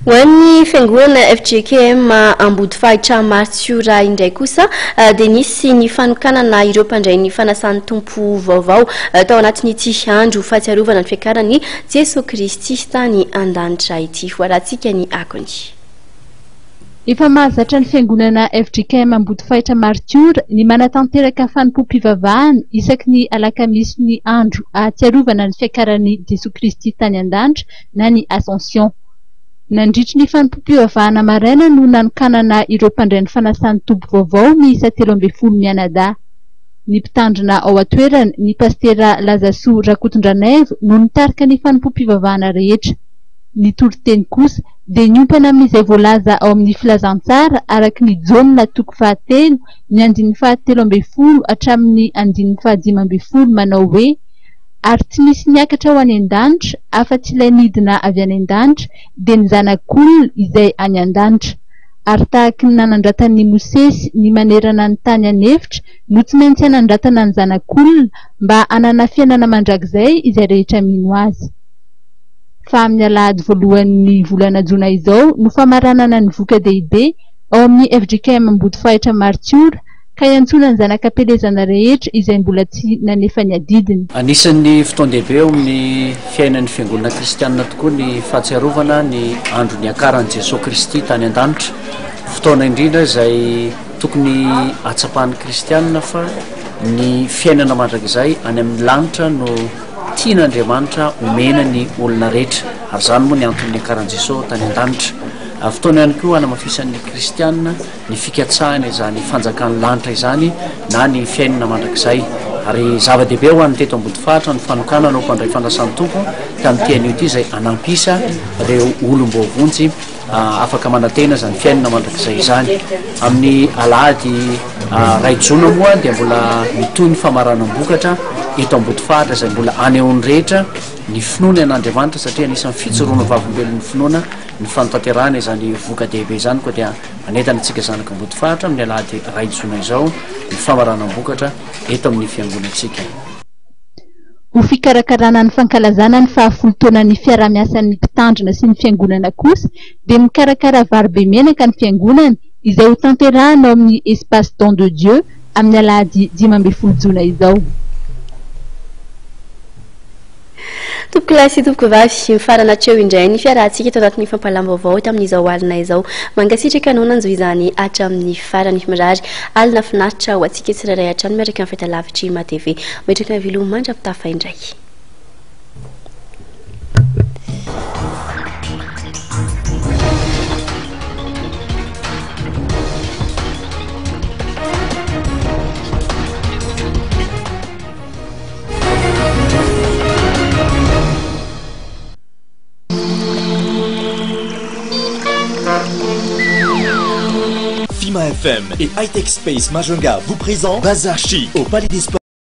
ho an'ny fiangonana FJKM ambody fahitra Martsiora indray kosa dia nisy ny fanokanana ireo mpandray ny fanasan'ny tompo vaovao tao anatin'ity andro fahatsiarovana ny fiakaran'ny Jesosy Kristy tany an-danitra ity. Hoarantsika ny akony. Efa mahazatra ny fiangonana FJKM ambody fahitra Martsiora ny manatanteraka fanompo-pivavahana isaky ny alakamisy ny andro ahatsiarovana ny fiakaran'ny Jesosy Kristy tany an-danitra na ny Ascension. Nandritry ny fanompo-pivavahana maraina no nanokanana ireo mpandray ny fanasan'ny tompo vaovao miisa 13 mianadahy. Ny mpitandrina ao atoerana ny pastera Lazasoa Rakotondranaivo no nitarika ny fanompo-pivavahana rehetra. Ny toriteny kosa dia niompana amin'izay voalaza ao amin'ny filazantsara araky ny Jaona 3 ny 17 hatramin'ny 15 manao hoe ary tsy misy niakatra ho any an-danitra afa-tsy ilay nidina avy any an-danitra dia ny zanak'olona izay any an-danitra. Ary tahaka ny nanandratan'ny Mosesy ny manerana ny tany anefitra no tsy maintsy hanandratana ny zanak'olona mba hanana fiainana mandrakizay izay rehetra mino azy. Fa amin'ny alahady voalohan'ny volana Jona izao no famaranana ny voka dehibe ao amin'ny FJKM ambody fahitra Martsiora ka iantsona ny zanak'ampelezana rehetra izay mbola tsy nanefa ny adidiny. Anisan'ny fotoan-dehibe eo amin'ny fiainan'ny fiangonana kristianina tokoa ny fahatsiarovana ny andro ny akaran'i Jesosy Kristy tany an-danitra. Fotoana indrindra izay tokony atsapahan'ny kristianina fa ny fiainana mandrakizay any amin'ny lanitra no tian'Andriamanitra omena ny olona rehetra ary izany moa ny antony akaran'i Jesosy tany an-danitra. Fotoana ihany koa hanamafisan'ny kristianina ny fikatsahana izany fanjakan'ny lanitra izany na ny fiainana mandrakizay. Ary zava-dehibe ho an'ny teto ambody fahitra ny fanokanana ao mpandray fanasan'ny tompo tamin'ity anio ity izay anampisa ireo olom-boavonjy afaka manantena izany fiainana mandrakizay izany. Amin'ny alahady ray Jona moa dia mbola mitohy ny famaranam-bokatra eto ambody fahitra izay mbola anehoany rehetra ny finoana an'Andriamanitra satria anisan'ny fijoroana vavolombelon'ny finoana ny fanotanterahana izany voka dehibe izany koa dia manentana antsika zanaka ambody fahitra amin'ny alahady ray Jona izao ny famaranam-bokatra eto amin'ny fiangonantsika. Ho fikarakarana ny fankalazana ny 10 taonan'ny fiaraha-miasan'ny mpitandrina sy ny fiangonana kosa dia mikarakara vary be menaka ny fiangonana izay ho tanterahana ao amin'ny Espace Don de Dieu amin'ny alahady 15 Jona izao. Tompoko lahy sy tompoko vavy mifarana hatreo indray ny fiarahantsika eto anatin'ny fampalam-baovao eto amin'izao alina izao. Mangasitraka anao anjo izany hatramin'ny farany mirary alina finaritra ho antsika tsirairay hatrany miaraka amin'ny fahitalavitra IMA TV. Mitraka mivilomo mandrapitafa indray. FIMA FM et Hightech Space Majunga vous présentent Bazar Chic au Palais des Sports.